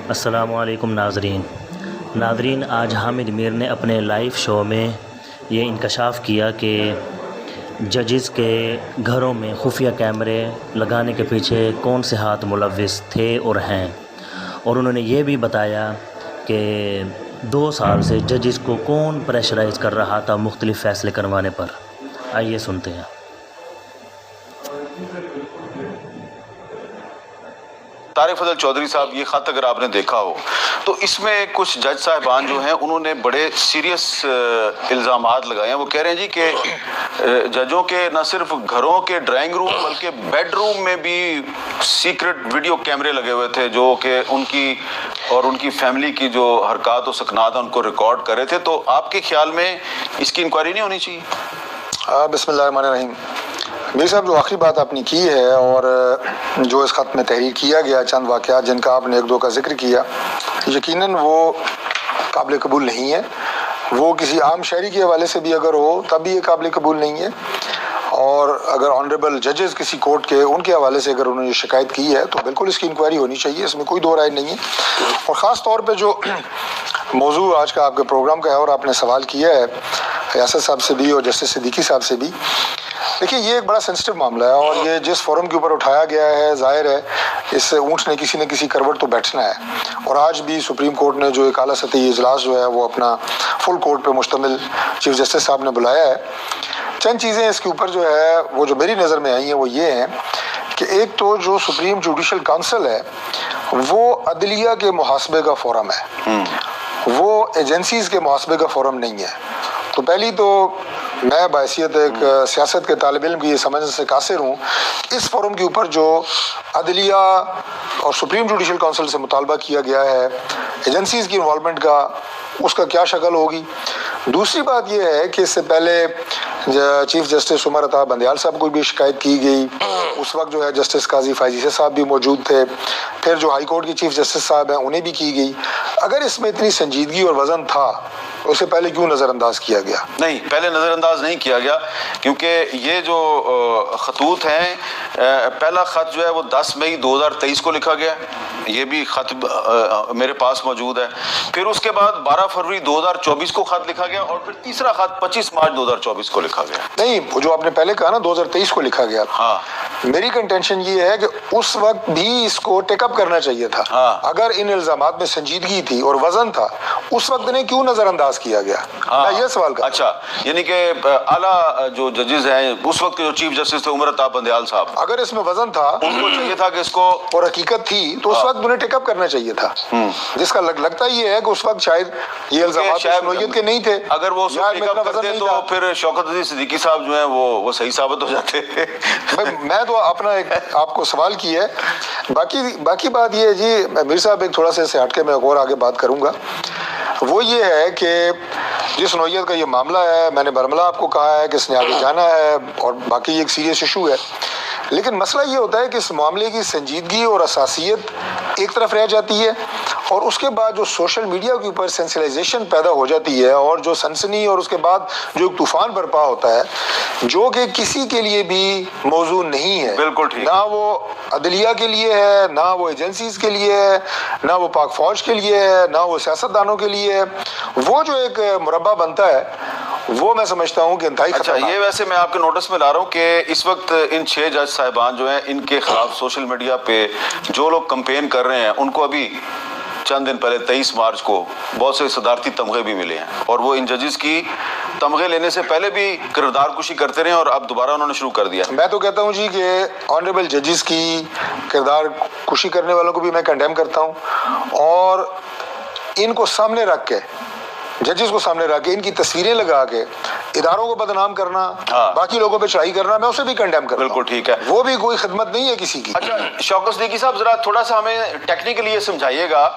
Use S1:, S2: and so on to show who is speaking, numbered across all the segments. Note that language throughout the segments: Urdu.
S1: السلام علیکم ناظرین، آج حامد میر نے اپنے لائیو شو میں یہ انکشاف کیا کہ ججز کے گھروں میں خفیہ کیمرے لگانے کے پیچھے کون سے ہاتھ ملوث تھے اور ہیں، اور انہوں نے یہ بھی بتایا کہ 2 سال سے ججز کو کون پریشرائز کر رہا تھا مختلف فیصلے کروانے پر۔ آئیے سنتے ہیں۔
S2: طارق فضل چودھری صاحب، یہ خط اگر آپ نے دیکھا ہو تو اس میں کچھ جج صاحبان جو ہیں انہوں نے بڑے سیریس الزامات لگائے ہیں۔ وہ کہہ رہے ہیں جی کہ ججوں کے نہ صرف گھروں کے ڈرائنگ روم بلکہ بیڈ روم میں بھی سیکرٹ ویڈیو کیمرے لگے ہوئے تھے جو کہ ان کی فیملی کی جو حرکات و سکنات ہیں ان کو ریکارڈ کر رہے تھے۔ تو آپ کے خیال میں اس کی انکوائری نہیں ہونی چاہیے؟
S3: بسم اللہ الرحمن الرحیم۔ میر صاحب، جو آخری بات آپ نے کی ہے اور جو اس خط میں تحریر کیا گیا، چند واقعات جن کا آپ نے 1-2 کا ذکر کیا، یقیناً وہ قابل قبول نہیں ہے۔ وہ کسی عام شہری کے حوالے سے بھی اگر ہو تب بھی یہ قابل قبول نہیں ہے، اور اگر آنریبل ججز کسی کورٹ کے ان کے حوالے سے اگر انہوں نے یہ شکایت کی ہے تو بالکل اس کی انکوائری ہونی چاہیے، اس میں کوئی دو رائے نہیں ہے۔ اور خاص طور پہ جو موضوع آج کا آپ کے پروگرام کا ہے اور آپ نے سوال کیا ہے ریاست صاحب سے بھی اور جسٹس صدیقی صاحب سے بھی، دیکھیے یہ ایک بڑا سینسٹیو معاملہ ہے، اور یہ جس فورم کے اوپر اٹھایا گیا ہے ظاہر ہے اس سے اونٹ نے کسی نہ کسی کروٹ تو بیٹھنا ہے۔ اور آج بھی سپریم کورٹ نے جو ایک اعلیٰ سطحی اجلاس جو ہے وہ اپنا فل کورٹ پہ مشتمل چیف جسٹس صاحب نے بلایا ہے۔ چند چیزیں اس کے اوپر جو ہے وہ جو میری نظر میں آئی ہیں وہ یہ ہیں کہ ایک تو جو سپریم جوڈیشل کونسل ہے وہ عدلیہ کے محاسبے کا فورم ہے، وہ ایجنسیز کے محاسبے کا فورم نہیں ہے۔ تو پہلی تو میں بحیثیت ایک سیاست کے طالب علم کی یہ سمجھنے سے قاصر ہوں کہ اس فورم کے اوپر جو عدلیہ اور سپریم جوڈیشل کونسل سے مطالبہ کیا گیا ہے ایجنسیز کی انوالومنٹ کا، اس کا کیا شکل ہوگی۔ دوسری بات یہ ہے کہ اس سے پہلے چیف جسٹس عمر عطا بندیال صاحب کو بھی شکایت کی گئی، اس وقت جو ہے جسٹس قاضی فائزی صاحب بھی موجود تھے، پھر جو ہائی کورٹ کے چیف جسٹس صاحب ہیں انہیں بھی کی گئی۔ اگر اس میں اتنی سنجیدگی اور وزن تھا اسے پہلے کیوں نظر انداز کیا گیا؟
S2: نہیں، پہلے نظر انداز نہیں کیا گیا کیونکہ یہ جو خطوط ہیں، پہلا خط جو ہے وہ 10 مئی 2023 کو لکھا گیا، یہ بھی خط میرے پاس موجود ہے۔ پھر اس کے بعد 12 فروری 2024 کو خط لکھا گیا، اور پھر تیسرا خط 25 مارچ 2024 کو لکھا گیا۔
S3: نہیں، وہ جو آپ نے پہلے کہا نا 2023 کو لکھا گیا،
S2: ہاں،
S3: میری کنٹینشن یہ ہے کہ اس وقت بھی اس کو ٹیک اپ کرنا چاہیے تھا۔ اگر ان الزامات میں سنجیدگی تھی اور وزن تھا اس وقت انہیں کیوں نظر انداز کیا گیا؟ میں یہ سوال کرتا ہوں۔
S2: اچھا، یعنی کہ اعلیٰ جو ججز ہیں اس وقت کے جو چیف جسٹس تھے عمر عطا بندیال صاحب،
S3: اگر اس میں وزن تھا
S2: ان کو چاہیے تھا کہ اس کو،
S3: اور حقیقت تھی تو اس وقت انہیں ٹیک اپ کرنا چاہیے تھا، جس کا لگتا یہ ہے کہ اس وقت شاید یہ الزامات شمولیت کے نہیں تھے۔
S2: اگر وہ ٹیک اپ کرتے تو پھر شوکت عزیز صدیقی صاحب جو ہیں وہ صحیح ثابت ہو جاتے۔
S3: میں تو اپنا ایک آپ کو سوال کی ہے، باقی بات یہ ہے جی میر صاحب، ایک تھوڑا سا اس سے ہٹ کے میں اور آگے بات کروں گا، وہ یہ ہے کہ جس نوعیت کا یہ معاملہ ہے، میں نے برملا آپ کو کہا ہے کہ اس نے آگے جانا ہے اور باقی ایک سیریس ایشو ہے، لیکن مسئلہ یہ ہوتا ہے کہ اس معاملے کی سنجیدگی اور حساسیت ایک طرف رہ جاتی ہے، اور اس کے بعد جو سوشل میڈیا کے اوپر سینسلائزیشن پیدا ہو جاتی ہے اور جو سنسنی اور اس کے بعد جو ایک طوفان برپا ہوتا ہے جو کہ کسی کے لیے بھی موضوع نہیں ہے،
S2: بالکل ٹھیک،
S3: نہ وہ عدلیہ کے لیے ہے، نہ وہ ایجنسیز کے لیے ہے، نہ وہ پاک فوج کے لیے ہے، نہ وہ سیاستدانوں کے لیے ہے، وہ جو ایک مربع بنتا ہے وہ میں سمجھتا ہوں کہ انتہائی خطرناک۔
S2: اچھا، یہ ویسے میں آپ کے نوٹس میں لا رہا ہوں کہ اس وقت ان 6 جج صاحبان جو ہیں ان کے خلاف سوشل میڈیا پہ جو لوگ کمپین کر رہے ہیں ان کو ابھی چند دن پہلے 23 مارچ کو بہت سے صدارتی تمغے بھی ملے ہیں، اور وہ ان ججز کی تمغے لینے سے پہلے بھی کردار کشی کرتے رہے اور اب دوبارہ انہوں نے شروع کر دیا۔
S3: میں تو کہتا ہوں جی کہ آنریبل ججز کی کردار کشی کرنے والوں کو بھی میں کنڈیم کرتا ہوں، اور ان کو سامنے رکھ کے، ججز کو سامنے رکھ کے ان کی تصویریں لگا کے اداروں کو بدنام کرنا، باقی لوگوں پہ چڑھائی کرنا، میں اسے بھی کنڈیم کرتا ہوں۔
S2: بالکل ٹھیک ہے،
S3: وہ بھی کوئی خدمت نہیں ہے کسی کی۔
S2: اچھا شوکت صدیقی صاحب، ذرا تھوڑا سا ہمیں ٹیکنیکلی یہ سمجھائیے گا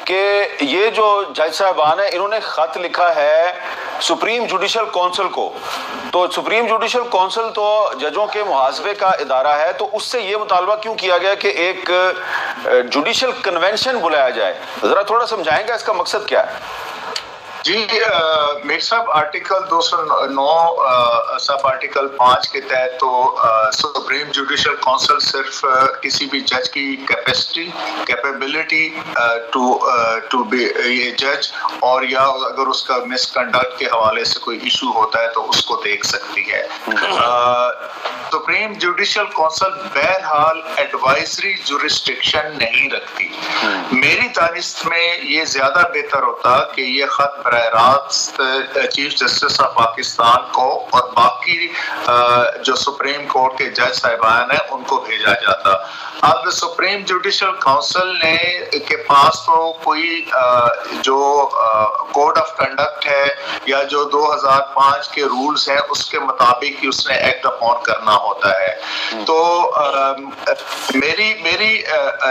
S2: کہ یہ جو جج صاحبان ہیں انہوں نے خط لکھا ہے سپریم جوڈیشل کونسل کو، تو سپریم جوڈیشل کونسل تو ججوں کے محاسبے کا ادارہ ہے، تو اس سے یہ مطالبہ کیوں کیا گیا کہ ایک جوڈیشل کنونشن بلایا جائے؟ ذرا تھوڑا سمجھائیں گا اس کا مقصد کیا ہے؟
S4: جی میر صاحب آرٹیکل 209 سب آرٹیکل 5 کے تحت تو سپریم جوڈیشل کونسل صرف کسی بھی جج کی کیپیبلٹی ٹو بی یہ جج اور یا اگر اس کا مس کنڈکٹ کے حوالے سے کوئی ایشو ہوتا ہے تو اس کو دیکھ سکتی ہے. سپریم جوڈیشل کونسل بہرحال ایڈوائزری جورسڈکشن نہیں رکھتی. میری دانست میں یہ زیادہ بہتر ہوتا کہ یہ خط براہ راست چیف جسٹس آف پاکستان کو اور باقی جو سپریم کورٹ کے جج صاحبان ہیں ان کو بھیجا جاتا. اب سپریم جوڈیشل کونسل نے کے پاس تو کوئی جو کوڈ آف کنڈکٹ ہے یا جو 2005 کے رولز ہیں اس کے مطابق ہی اس نے ایکٹ اپون کرنا ہوتا ہے. تو میری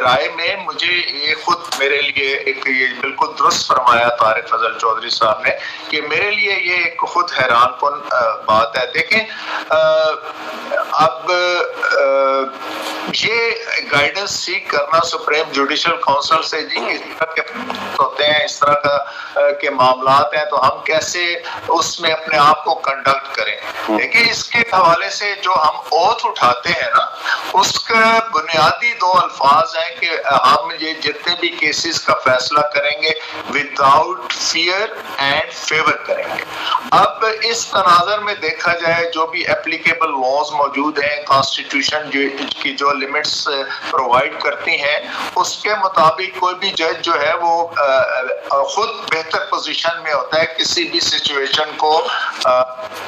S4: رائے میں مجھے یہ خود میرے لیے ایک یہ بالکل درست فرمایا طارق فضل چودھری صاحب نے کہ میرے لیے یہ ایک خود حیران کن بات ہے. دیکھیں اب یہ گائیڈنس سیکھ کرنا سپریم جوڈیشل کونسل سے جی اس طرح کے ہوتے ہیں اس طرح کا کے معاملات ہیں تو ہم کیسے اس میں اپنے آپ کو کنڈکٹ کریں. دیکھیں اس کے حوالے سے جو ہم اوتھ اٹھاتے ہیں نا اس کا بنیادی دو الفاظ ہیں کہ ہم یہ جتنے بھی کیسز کا فیصلہ کریں گے وداؤٹ فیئر اینڈ فیور کریں گے. اب اس تناظر میں دیکھا جائے جو بھی اپلیکیبل لاز موجود ہیں کانسٹیٹیوشن کی جو لمٹس پرووائڈ کرتی ہیں اس کے مطابق کوئی بھی جج جو ہے وہ خود بہتر پوزیشن میں ہوتا ہے کسی بھی سچویشن کو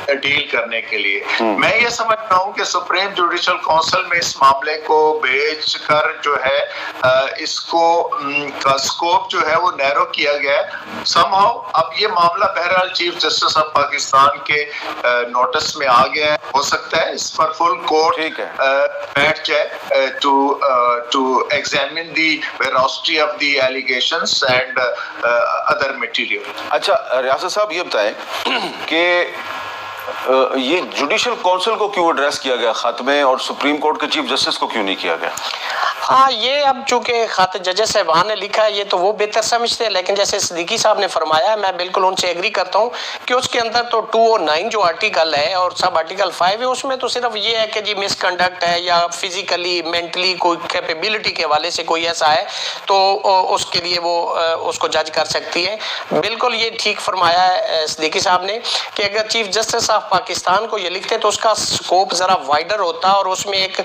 S4: ڈیل کرنے کے لیے. میں یہ سمجھتا ہوں کہ سپریم جوڈیشل کونسل میں اس معاملے کو بھیج کر جو ہے اس کو کا اسکوپ جو ہے وہ نیرو کیا گیا ہے سم ہاؤ. اب یہ معاملہ بہرحال چیف جسٹس آف پاکستان کے نوٹس میں آ گیا ہے. ہو سکتا ہے اس پر فل کورٹ بیٹھ جائے to examine the veracity of the allegations and other material.
S2: اچھا ریاست صاحب یہ بتائیں کہ یہ جوڈیشل کونسل کو کیوں ایڈریس کیا گیا خط میں اور سپریم کورٹ کے چیف جسٹس کو کیوں نہیں کیا گیا؟
S5: ہاں یہ اب چونکہ خط ججز صاحبان نے لکھا ہے یہ تو وہ بہتر سمجھتے ہیں لیکن جیسے صدیقی صاحب نے فرمایا میں بالکل ان سے ایگری کرتا ہوں کہ اس کے اندر تو 209 جو آرٹیکل ہے اور سب آرٹیکل 5 ہے اس میں تو صرف یہ ہے کہ جی مس کنڈکٹ ہے یا فزیکلی مینٹلی کوئی کیپیبلٹی کے حوالے سے کوئی ایسا ہے تو اس کے لیے وہ اس کو جج کر سکتی ہے. بالکل یہ ٹھیک فرمایا ہے صدیقی صاحب نے کہ اگر چیف جسٹس آف پاکستان کو یہ لکھتے تو اس کا سکوپ ذرا وائڈر ہوتا اور اس میں ایک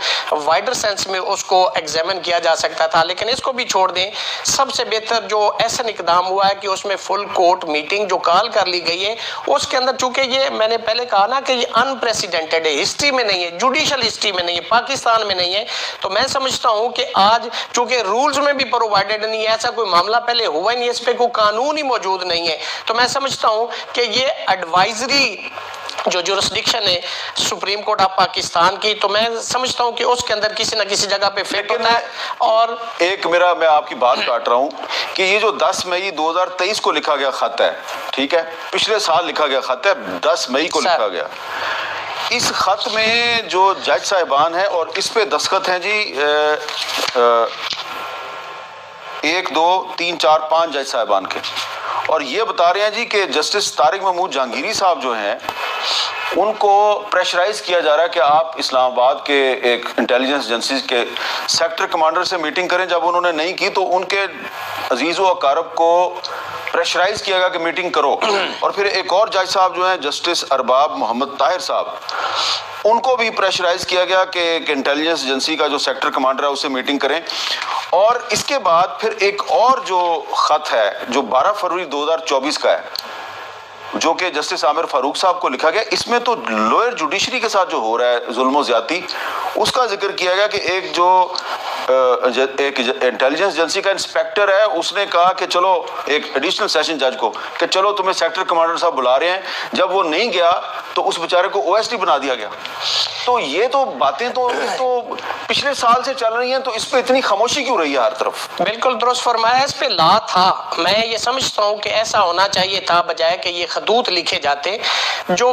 S5: وائڈر سینس میں اس کو ایگزامن کیا جا سکتا تھا. لیکن اس کو بھی چھوڑ دیں سب سے بہتر جو ایسا اقدام ہوا ہے کہ اس میں فل کورٹ میٹنگ جو کال کر لی گئی ہے اس کے اندر چونکہ یہ میں نے پہلے کہا نا کہ یہ انپریسیڈنٹڈ ہے ہسٹری میں نہیں ہے جوڈیشل ہسٹری میں نہیں ہے پاکستان میں نہیں ہے. تو میں سمجھتا ہوں کہ آج چونکہ رولز میں بھی پرووائڈڈ نہیں ہے ایسا کوئی معاملہ پہلے ہوا ہی نہیں اس پہ کوئی قانون ہی موجود نہیں ہے تو میں سمجھتا ہوں کہ یہ ایڈوائزری جو جورسڈکشن ہے سپریم کورٹ آف پاکستان کی تو میں سمجھتا ہوں کہ اس کے اندر کسی نہ کسی جگہ پہ فٹ ہوتا ہے. اور
S2: ایک میں آپ کی بات کاٹ رہا ہوں کہ یہ جو 10 مئی 2023 کو لکھا گیا خط ہے ٹھیک ہے پچھلے سال لکھا گیا خط ہے 10 مئی کو لکھا گیا. اس خط میں جو جج صاحبان ہیں اور اس پہ دستخط ہیں جی 1 2 3 4 5 جج صاحبان کے اور یہ بتا رہے ہیں جی کہ جسٹس طارق محمود جہانگیری صاحب جو ہیں ان کو پریشرائز کیا جا رہا ہے کہ آپ اسلام آباد کے ایک انٹیلیجنس ایجنسی کے سیکٹر کمانڈر سے میٹنگ کریں. جب انہوں نے نہیں کی تو ان کے عزیز و اقارب کو پریشرائز کیا گیا کہ میٹنگ کرو. اور پھر ایک اور جج صاحب جو ہیں جسٹس ارباب محمد طاہر صاحب ان کو بھی پریشرائز کیا گیا کہ ایک انٹیلیجنس ایجنسی کا جو سیکٹر کمانڈر ہے اسے میٹنگ کریں. اور اس کے بعد پھر ایک اور جو خط ہے جو 12 فروری 2024 کا ہے جو کہ جسٹس عامر فاروق صاحب کو لکھا گیا اس میں تو لوئر جوڈیشری کے ساتھ جو ہو رہا ہے ظلم و زیادتی اس کا ذکر کیا گیا کہ ایک جو ایک انٹیلیجنس ایجنسی کا انسپیکٹر ہے اس نے کہا کہ چلو ایک ایڈیشنل سیشن جج کو کہ چلو تمہیں سیکٹر کمانڈر صاحب بلا رہے ہیں. جب وہ نہیں گیا تو اس بیچارے کو OSD بنا دیا گیا. تو یہ تو باتیں تو پچھلے سال سے چل رہی ہیں تو اس پہ اتنی خاموشی کیوں رہی ہے ہر طرف؟
S5: بالکل درست فرمایا اس پہ لا تھا. میں یہ سمجھتا ہوں کہ ایسا ہونا چاہیے تھا بجائے کہ یہ خطوط لکھے جاتے. جو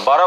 S2: 12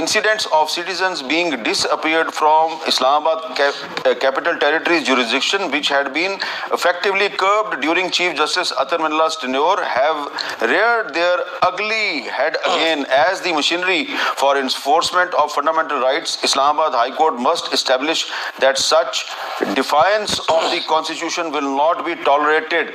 S2: incidents of citizens being disappeared from Islamabad capital territory's jurisdiction, which had been effectively curbed during Chief Justice Atar Minullah's tenure, have reared their ugly head again as the machinery for enforcement of fundamental rights. Islamabad High Court must establish that such defiance of the Constitution will not be tolerated.